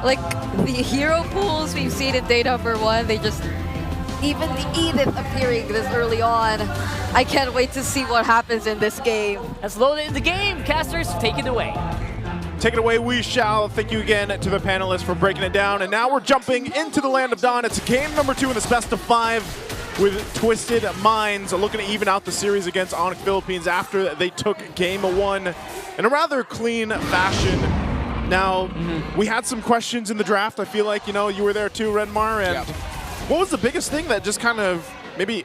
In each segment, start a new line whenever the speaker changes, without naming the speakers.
Like, the hero pools we've seen in day number 1, they just... Even the Edith appearing this early on. I can't wait to see what happens in this game.
Let's load it in the game. Casters, take it away.
Take it away, we shall. Thank you again to the panelists for breaking it down. And now we're jumping into the Land of Dawn. It's game number 2 in this best of 5 with Twisted Minds looking to even out the series against Onic Philippines after they took game 1 in a rather clean fashion. Now, we had some questions in the draft. I feel like, you know, you were there too, Redmar. And what was the biggest thing that just kind of maybe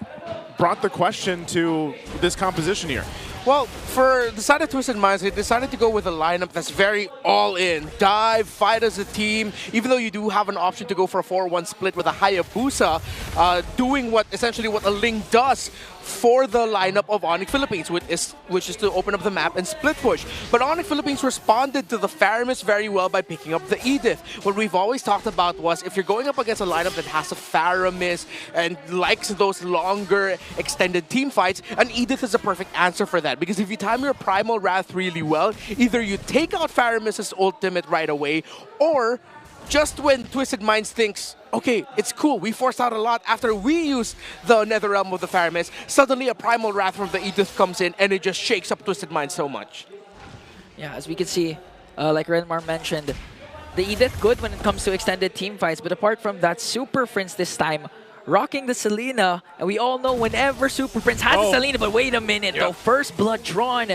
brought the question to this composition here?
Well, for the side of Twisted Minds, they decided to go with a lineup that's very all-in. Dive, fight as a team, even though you do have an option to go for a 4-1 split with a Hayabusa, doing essentially what a Ling does for the lineup of Onic Philippines, which is to open up the map and split push. But Onic Philippines responded to the Faramis very well by picking up the Edith. What we've always talked about was if you're going up against a lineup that has a Faramis and likes those longer extended team fights, an Edith is a perfect answer for that. Because if you time your Primal Wrath really well, either you take out Faramis's ultimate right away, or just when Twisted Minds thinks, okay, it's cool, we forced out a lot after we use the Netherrealm of the Faramis, suddenly a Primal Wrath from the Edith comes in and it just shakes up Twisted Minds so much.
Yeah, as we can see, like Redmar mentioned, the Edith good when it comes to extended team fights, but apart from that, Super Prince this time rocking the Selena, and we all know whenever Super Prince has a Selena, but wait a minute though, first blood drawn.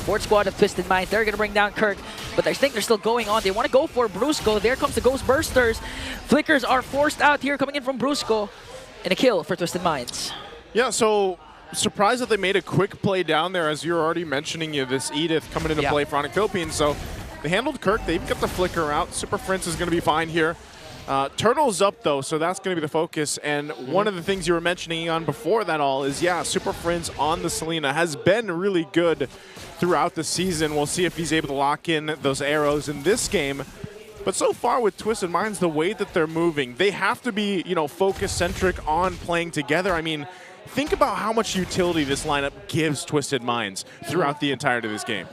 Fourth squad of Twisted Minds, they're gonna bring down Kirk, but I think they're still going on. They want to go for Brusco. There comes the Ghost Bursters. Flickers are forced out here coming in from Brusco, and a kill for Twisted Minds.
Yeah, so surprised that they made a quick play down there, as you're already mentioning, this Edith coming into play for Onic Philippines. So they handled Kirk, they've got the Flicker out. Super Prince is gonna be fine here. Turtle's up though, so that's going to be the focus. And one of the things you were mentioning on before that all is, Super Prince on the Selena has been really good throughout the season. We'll see if he's able to lock in those arrows in this game. But so far with Twisted Minds, the way that they're moving, they have to be, focus-centric on playing together. I mean, think about how much utility this lineup gives Twisted Minds throughout the entirety of this game.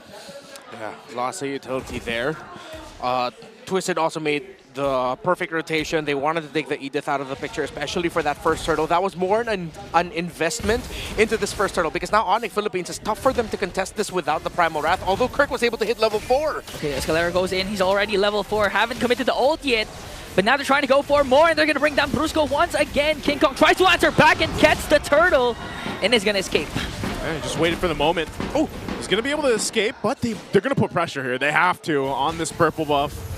Yeah, lots of utility there. Twisted also made the perfect rotation. They wanted to take the Edith out of the picture, especially for that first turtle. That was more an investment into this first turtle, because now Onic Philippines, is tough for them to contest this without the Primal Wrath, although Kirk was able to hit level 4.
Okay, Escalera goes in. He's already level 4. Haven't committed the ult yet, but now they're trying to go for more, and they're going to bring down Brusco once again. King Kong tries to answer back and gets the turtle, and is going to escape.
Just waited for the moment. Oh, he's going to be able to escape, but they're going to put pressure here. They have to on this purple buff.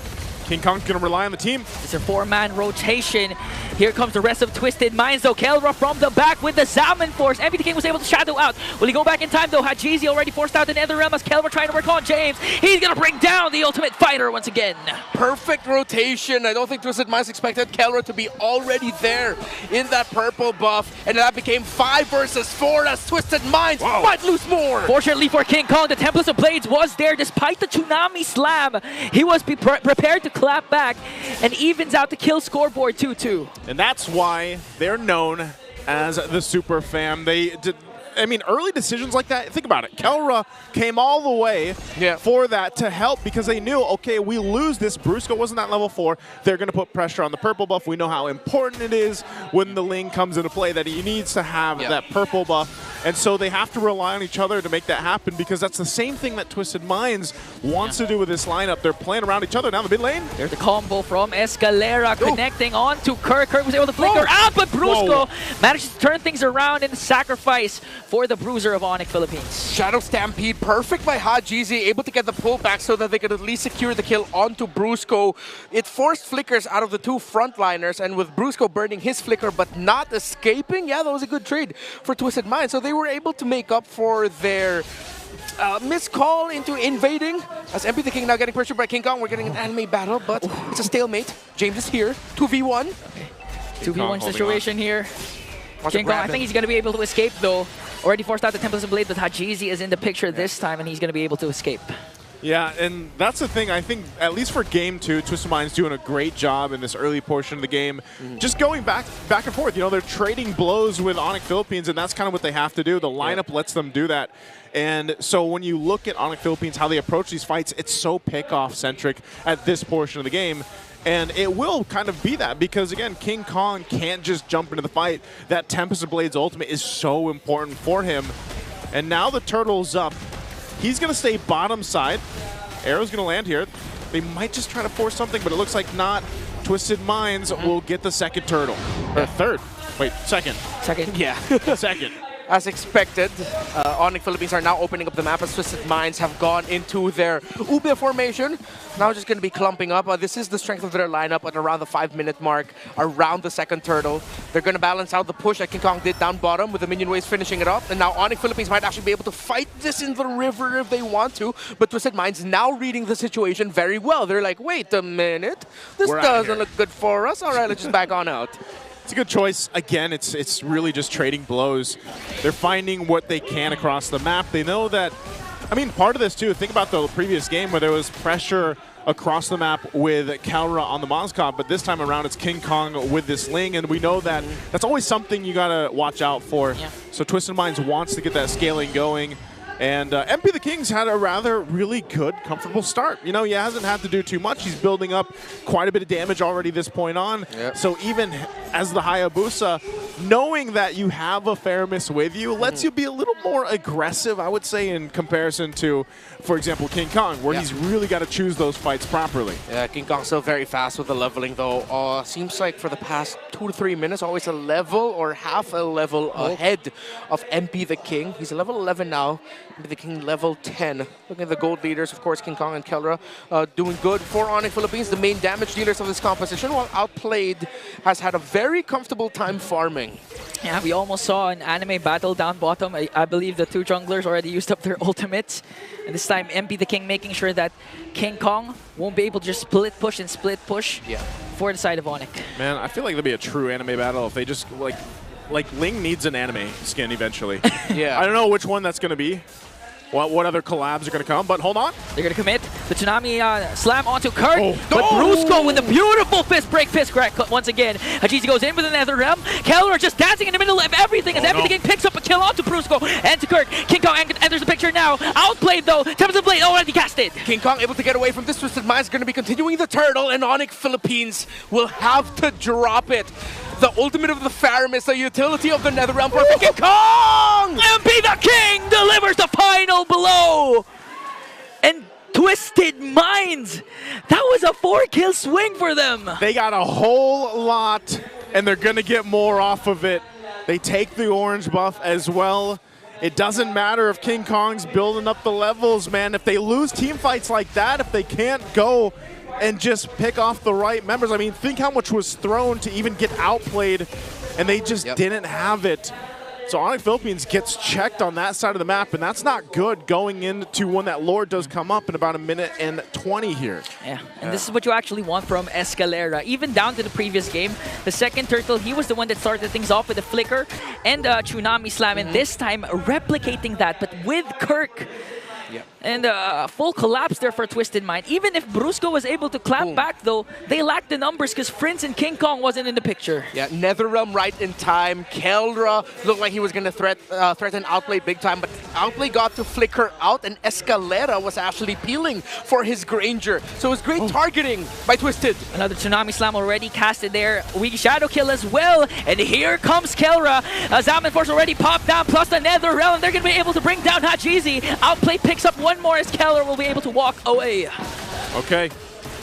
King Kong's going to rely on the team.
It's a 4-man rotation. Here comes the rest of Twisted Minds, though. Kelra from the back with the Salmon Force. MVP King was able to shadow out. Will he go back in time, though? Hajizi already forced out the Netherrealm as Kelra trying to work on James. He's going to bring down the Ultimate Fighter once again.
Perfect rotation. I don't think Twisted Minds expected Kelra to be already there in that purple buff. And that became 5 versus 4 as Twisted Minds might lose more.
Fortunately for King Kong, the Templars of Blades was there despite the Tsunami Slam. He was prepared to clap back and evens out the kill scoreboard 2-2.
And that's why they're known as the Super Fam. Early decisions like that, think about it. Kelra came all the way for that to help, because they knew, okay, we lose this. Brusco wasn't at level 4. They're going to put pressure on the purple buff. We know how important it is when the Ling comes into play, that he needs to have that purple buff. And so they have to rely on each other to make that happen, because that's the same thing that Twisted Minds wants to do with this lineup. They're playing around each other down the mid lane.
There's the combo from Escalera connecting on to Kirk. Kirk was able to flicker out, but Brusco manages to turn things around in the sacrifice for the Bruiser of Onic Philippines.
Shadow Stampede, perfect by Hajizi, able to get the pullback so that they could at least secure the kill onto Brusco. It forced flickers out of the 2 frontliners, and with Brusco burning his flicker but not escaping, that was a good trade for Twisted Minds. So they were able to make up for their missed call into invading, as MP the King now getting pressured by King Kong. We're getting an anime battle, but it's a stalemate. James is here, 2v1.
Okay. 2v1 situation here. King Kong, I think he's going to be able to escape though. Already forced out the Templars of Blade, but Hajizi is in the picture this time, and he's going to be able to escape.
Yeah, and that's the thing. I think, at least for Game 2, Twisted Minds doing a great job in this early portion of the game. Just going back and forth. They're trading blows with Onic Philippines, and that's kind of what they have to do. The lineup lets them do that. And so when you look at Onic Philippines, how they approach these fights, it's so pick-off-centric at this portion of the game. And it will kind of be that because, again, King Kong can't just jump into the fight. That Tempest of Blades ultimate is so important for him. And now the Turtle's up. He's going to stay bottom side. Arrow's going to land here. They might just try to force something, but it looks like not. Twisted Minds will get the second turtle. Or third. Wait, second.
Second.
Yeah.
Second.
As expected, Onic Philippines are now opening up the map as Twisted Minds have gone into their Ube formation. Now just going to be clumping up. This is the strength of their lineup at around the 5-minute mark, around the second turtle. They're going to balance out the push that King Kong did down bottom with the minion waves finishing it up. And now Onic Philippines might actually be able to fight this in the river if they want to. But Twisted Minds now reading the situation very well. They're like, wait a minute, this doesn't look good for us. All right, let's just back on out.
It's a good choice. Again, it's really just trading blows. They're finding what they can across the map. They know that, I mean, part of this too, think about the previous game where there was pressure across the map with Kalra on the Mozcop, but this time around it's King Kong with this Ling, and we know that that's always something you gotta watch out for. Yeah. So Twisted Minds wants to get that scaling going. And MP the King's had a rather really good, comfortable start. You know, he hasn't had to do too much. He's building up quite a bit of damage already this point on. Yep. So even as the Hayabusa, knowing that you have a Faramis with you lets you be a little more aggressive, I would say, in comparison to, for example, King Kong, where he's really got to choose those fights properly. Yeah,
King Kong's still very fast with the leveling, though. Seems like for the past 2 to 3 minutes, always a level or half a level ahead of MP the King. He's a level 11 now. MP the King level 10. Looking at the gold leaders, of course, King Kong and Kelra doing good for Onic Philippines, the main damage dealers of this composition, while Outplayed has had a very comfortable time farming.
Yeah, we almost saw an anime battle down bottom. I believe the two junglers already used up their ultimates. And this time, MP the King making sure that King Kong won't be able to just split push and split push for the side of Onic. Man,
I feel like there'll be a true anime battle if they just, like Ling needs an anime skin eventually. I don't know which one that's going to be. What other collabs are going to come, but hold on.
They're going to commit the Tsunami slam onto Kurt, but Brusco with a beautiful fist break, fist crack once again. Hajizi goes in with the Nether Realm. Keller just dancing in the middle of everything as everything picks up a kill onto Brusco and to Kurt. King Kong enters the picture now. Outplayed though. Tempest of Blade already casted.
King Kong able to get away from this. Twisted Minds going to be continuing the turtle, and Onic Philippines will have to drop it. The ultimate of the Faramis, the utility of the Netherrealm for King Kong!
MP the King delivers the final blow! And Twisted Minds, that was a 4-kill swing for them!
They got a whole lot, and they're gonna get more off of it. They take the orange buff as well. It doesn't matter if King Kong's building up the levels, man. If they lose team fights like that, if they can't go and just pick off the right members. I mean, think how much was thrown to even get outplayed, and they just didn't have it. So Onic Philippines gets checked on that side of the map, and that's not good going into when that Lord does come up in about 1 minute and 20 here.
Yeah, and this is what you actually want from Escalera. Even down to the previous game, the second turtle, he was the one that started things off with a flicker and a Tsunami slam, and this time replicating that, but with Kirk. And full collapse there for Twisted Mind. Even if Brusco was able to clap back, though, they lacked the numbers because Prince and King Kong wasn't in the picture.
Yeah, Netherrealm right in time. Keldra looked like he was going to threaten Outplay big time, but Outplay got to flicker out, and Escalera was actually peeling for his Granger. So it was great targeting by Twisted.
Another Tsunami Slam already casted there. We Shadow Kill as well. And here comes Kelra. Zaman Force already popped down, plus the Netherrealm. They're going to be able to bring down Hajizi. Outplay picks up one more as Keller will be able to walk away.
Okay,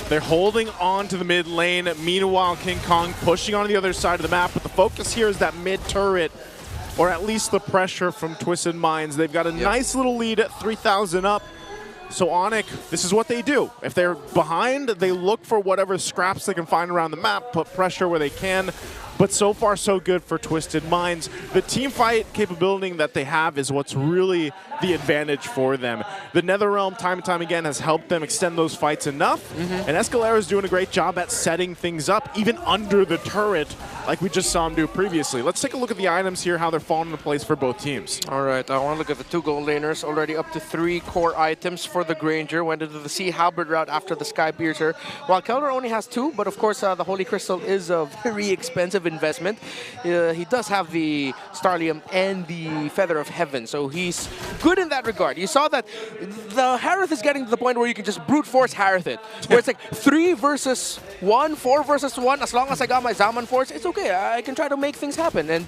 they're holding on to the mid lane. Meanwhile, King Kong pushing on the other side of the map, but the focus here is that mid turret, or at least the pressure from Twisted Minds. They've got a nice little lead at 3,000 up. So Onic, this is what they do. If they're behind, they look for whatever scraps they can find around the map, put pressure where they can. But so far, so good for Twisted Minds. The team fight capability that they have is what's really the advantage for them. The Netherrealm, time and time again, has helped them extend those fights enough. And Escalera is doing a great job at setting things up, even under the turret, like we just saw him do previously. Let's take a look at the items here, how they're falling into place for both teams.
All right, I want to look at the two gold laners. Already up to 3 core items for the Granger. Went into the Sea Halberd route after the Sky Piercer. While Keller only has 2, but of course the Holy Crystal is very expensive. of investment. He does have the Starlium and the Feather of Heaven, so he's good in that regard. You saw that the Harith is getting to the point where you can just brute force Harith it, where it's like 3 versus 1, 4 versus 1. As long as I got my Zaman Force, it's okay. I can try to make things happen, and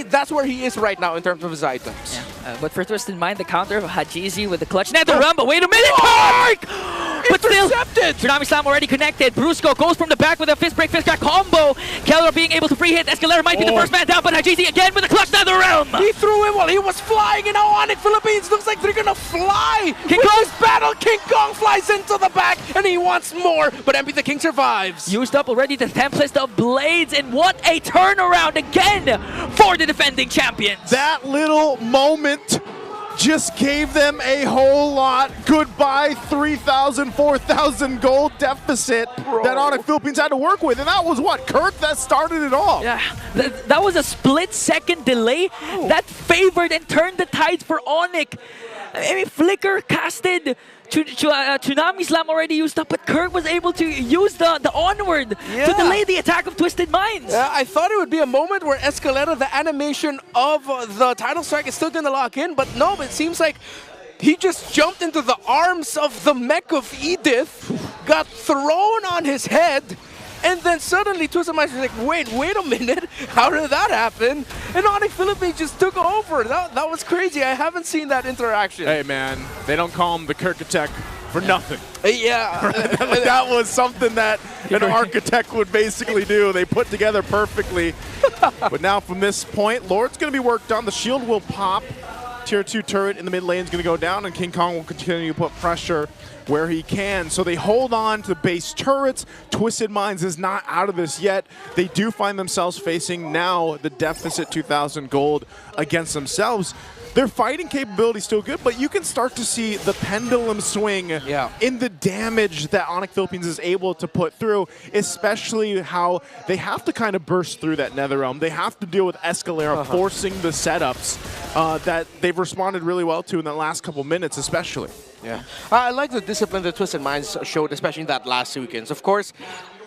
that's where he is right now in terms of his items.
Yeah. But for Twisted Mind, the counter of Hajizi with the clutch Nether Realm, but wait a minute! Kark! But still, Tsunami Slam already connected. Brusco goes from the back with a fist break, fist crack combo. Keller being able to free hit. Escalera might be the first man down, but Hajizi again with the clutch Nether Realm.
He threw him while he was flying, and now Onic Philippines looks like they're gonna fly.
King
with
Kong
this battle, King Kong flies into the back, and he wants more, but MP the King survives.
Used up already the Tempest of Blades, and what a turnaround again for the defending champions.
That little moment just gave them a whole lot. Goodbye 3,000, 4,000 gold deficit that Onic Philippines had to work with. And that was what, Kirk, that started it all.
Yeah, that was a split-second delay that favored and turned the tides for Onic. I mean, Flicker casted, Tsunami Slam already used up, but Kirk was able to use the onward to delay the attack of Twisted Minds.
Yeah, I thought it would be a moment where Escalera, the animation of the title strike is still going to lock in, but no, it seems like he just jumped into the arms of the mech of Edith, got thrown on his head, and then suddenly Twisted Minds was like, wait a minute, how did that happen? And Onic Philippines just took over. That was crazy. I haven't seen that interaction.
Hey man, they don't call him the Kirk attack for nothing.
Yeah.
That was something that an architect would basically do. They put together perfectly. But now from this point, Lord's going to be worked on. The shield will pop. Tier 2 turret in the mid lane is going to go down, and King Kong will continue to put pressure where he can. So they hold on to base turrets. Twisted Minds is not out of this yet. They do find themselves facing now the deficit 2,000 gold against themselves. Their fighting capability is still good, but you can start to see the pendulum swing in the damage that Onic Philippines is able to put through, especially how they have to kind of burst through that Nether Realm. They have to deal with Escalera forcing the setups that they've responded really well to in the last couple minutes, especially.
Yeah, I like the discipline that Twisted Minds showed, especially in that last sequence. Of course,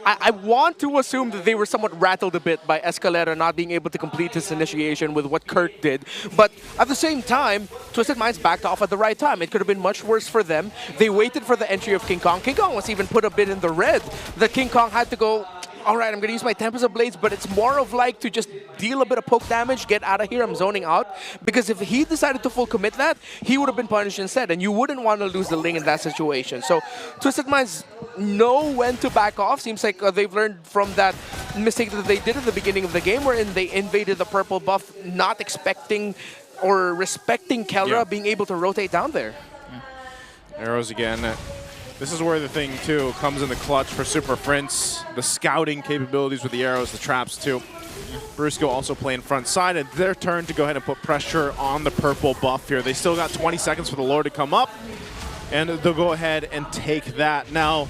I want to assume that they were somewhat rattled a bit by Escalera not being able to complete his initiation with what Kirk did. But at the same time, Twisted Minds backed off at the right time. It could have been much worse for them. They waited for the entry of King Kong. King Kong was even put a bit in the red. The King Kong had to go, all right, I'm going to use my Tempest of Blades, but it's more of like to just deal a bit of poke damage, get out of here, I'm zoning out. Because if he decided to full commit that, he would have been punished instead, and you wouldn't want to lose the Ling in that situation. So Twisted Minds know when to back off. Seems like they've learned from that mistake that they did at the beginning of the game, wherein they invaded the purple buff, not expecting or respecting Kelra being able to rotate down there.
Arrows again. This is where the thing, too, comes in the clutch for Super Prince. The scouting capabilities with the arrows, the traps, too. Brusco also playing front side, and their turn to go ahead and put pressure on the purple buff here. They still got 20 seconds for the Lord to come up, and they'll go ahead and take that. Now,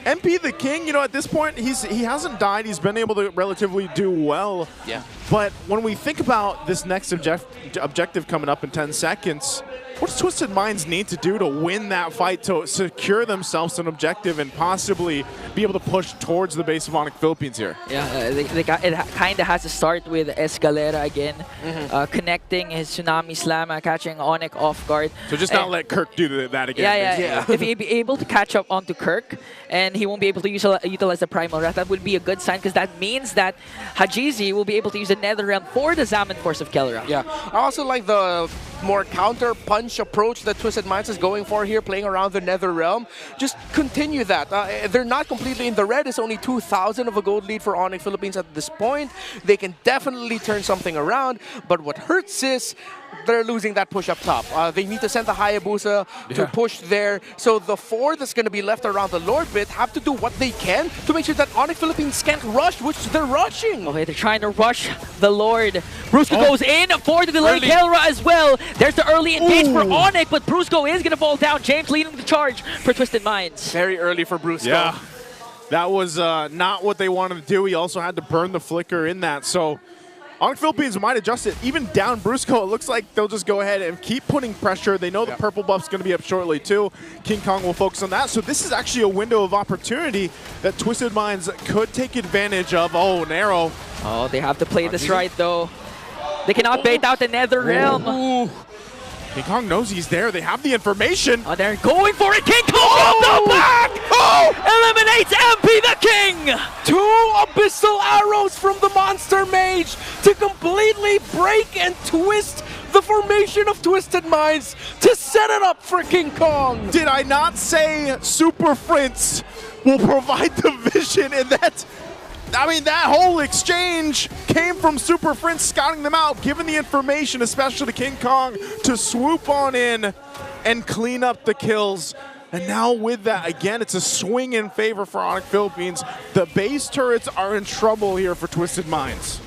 MP the King, you know, at this point, he hasn't died. He's been able to relatively do well.
Yeah.
But when we think about this next objective coming up in 10 seconds, what does Twisted Minds need to do to win that fight, to secure themselves an objective and possibly be able to push towards the base of Onic Philippines here?
Yeah, it kind of has to start with Escalera again, connecting his Tsunami Slam, catching Onic off guard.
So just not let Kirk do that again.
Yeah. If he'd be able to catch up onto Kirk, and he won't be able to utilize the Primal Wrath, that would be a good sign, because that means that Hajizi will be able to use the Nether Realm for the Zaman Force of Kelra.
Yeah, I also like the more counter-punch approach that Twisted Minds is going for here, playing around the Nether Realm. Just continue that. They're not completely in the red. It's only 2,000 of a gold lead for Onic Philippines at this point. They can definitely turn something around, but what hurts is they're losing that push up top. They need to send the Hayabusa to push there. So the 4 that's going to be left around the Lord bit have to do what they can to make sure that Onic Philippines can't rush, which they're rushing.
Okay, they're trying to rush the Lord. Brusco goes in for the delay. Kelra as well. There's the early engage for Onic, but Brusco is going to fall down. James leading the charge for Twisted Minds.
Very early for Brusco.
Yeah, that was not what they wanted to do. He also had to burn the flicker in that. So Onic Philippines might adjust it. Even down Brusco, it looks like they'll just go ahead and keep putting pressure. They know the purple buff's going to be up shortly too. King Kong will focus on that. So this is actually a window of opportunity that Twisted Minds could take advantage of. Oh, an arrow
Oh, they have to play this right, though. They cannot bait out the Nether Realm.
Ooh. King Kong knows he's there. They have the information.
Oh, they're going for it. King Kong from the back! Eliminates MP the King!
2 abyssal arrows from the Monster Mage to completely break and twist the formation of Twisted Minds to set it up for King Kong.
Did I not say Super Prince will provide the vision? And that whole exchange came from Super Prince scouting them out, giving the information, especially to King Kong, to swoop on in and clean up the kills. And now with that, again, it's a swing in favor for Onic Philippines. The base turrets are in trouble here for Twisted Minds.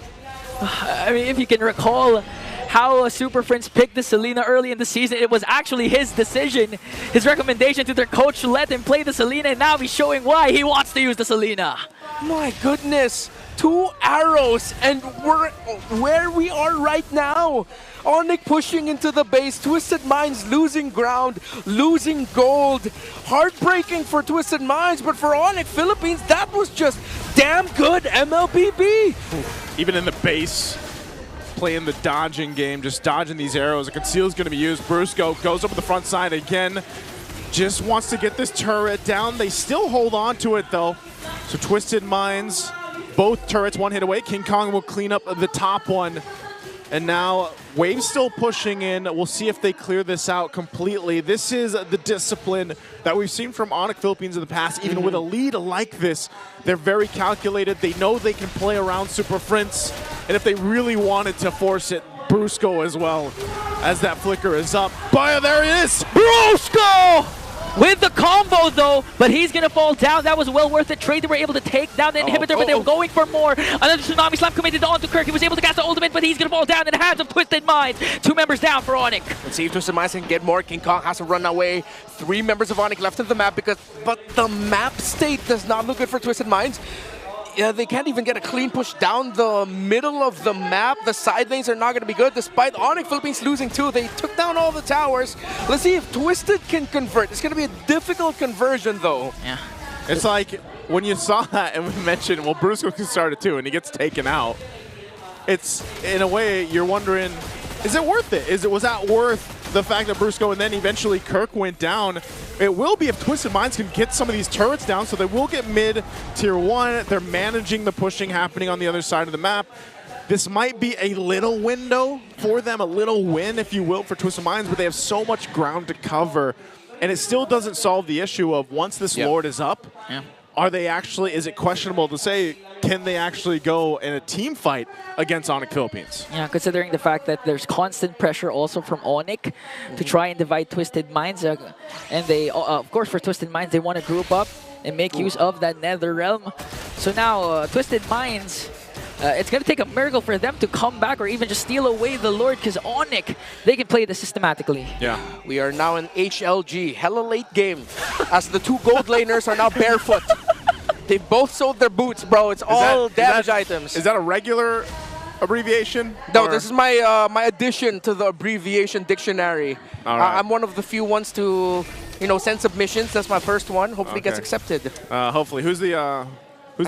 I mean, if you can recall how Super Prince picked the Selena early in the season, it was actually his decision. His recommendation to their coach to let him play the Selena, and now he's showing why he wants to use the Selena.
My goodness, 2 arrows, and we're where we are right now. Onic pushing into the base, Twisted Minds losing ground, losing gold. Heartbreaking for Twisted Minds, but for Onic Philippines, that was just damn good MLBB.
Even in the base, playing the dodging game, just dodging these arrows. A conceal is going to be used. Brusco goes over the front side again. Just wants to get this turret down. They still hold on to it, though. So Twisted Minds, both turrets 1 hit away. King Kong will clean up the top one. And now Wave's still pushing in. We'll see if they clear this out completely. This is the discipline that we've seen from Onic Philippines in the past. Even with a lead like this, they're very calculated. They know they can play around Super Prince. And if they really wanted to force it, Brusco as well, as that flicker is up. But there it is!
Brusco! With the combo, though, but he's going to fall down. That was well worth it. Trade, they were able to take down the inhibitor, but they were going for more. Another Tsunami Slam committed onto Kirk. He was able to cast the ultimate, but he's going to fall down in the hands of Twisted Minds. 2 members down for Onic.
Let's see if Twisted Minds can get more. King Kong has to run away. 3 members of Onic left in the map, but the map state does not look good for Twisted Minds. They can't even get a clean push down the middle of the map. The side lanes are not going to be good, despite Onic Philippines losing 2. They took down all the towers. Let's see if Twisted can convert. It's going to be a difficult conversion, though.
Yeah.
It's like when you saw that and we mentioned, well, Brusco can start it too, and he gets taken out. It's, in a way, you're wondering, is it worth it? Was that worth the fact that Brusco and then eventually Kirk went down? It will be if Twisted Minds can get some of these turrets down, so they will get mid tier 1. They're managing the pushing happening on the other side of the map. This might be a little window for them, a little win, if you will, for Twisted Minds, but they have so much ground to cover. And it still doesn't solve the issue of once this Lord is up, are they actually, is it questionable to say, can they actually go in a team fight against Onic Philippines?
Yeah, considering the fact that there's constant pressure also from Onic to try and divide Twisted Minds. And they, of course, for Twisted Minds, they want to group up and make use of that Nether Realm. So now, Twisted Minds, it's going to take a miracle for them to come back or even just steal away the Lord, because Onic, they can play this systematically.
Yeah.
We are now in HLG, hella late game, as the 2 gold laners are now barefoot. They both sold their boots, bro. It's all damage items.
Is that a regular abbreviation?
No, this is my my addition to the abbreviation dictionary.
Right.
I'm one of the few ones to, send submissions. That's my first one. Hopefully it gets accepted.
Hopefully. Who's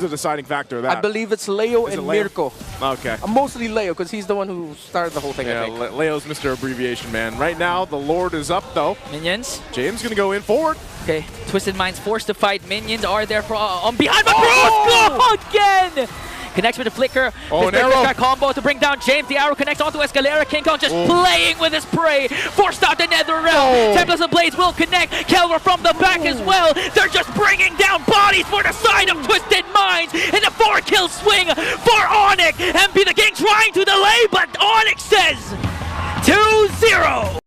the deciding factor of that?
I believe it's Leo and Mirko.
Okay.
Mostly Leo, because he's the one who started the whole thing, I think.
Leo's Mr. Abbreviation, man. Right now, the Lord is up, though.
Minions.
James going to go in forward.
Okay, Twisted Minds forced to fight. Minions are there for on behind, but Brusco again! Connects with the flicker.
An arrow.
Combo to bring down James. The arrow connects onto Escalera. King Kong just playing with his prey. Forced out the Nether Realm. Templars and Blades will connect. Kelver from the back as well. They're just bringing down bodies for the side of Twisted Minds. And a 4-kill swing for Onic. MP the King trying to delay, but Onic says 2-0.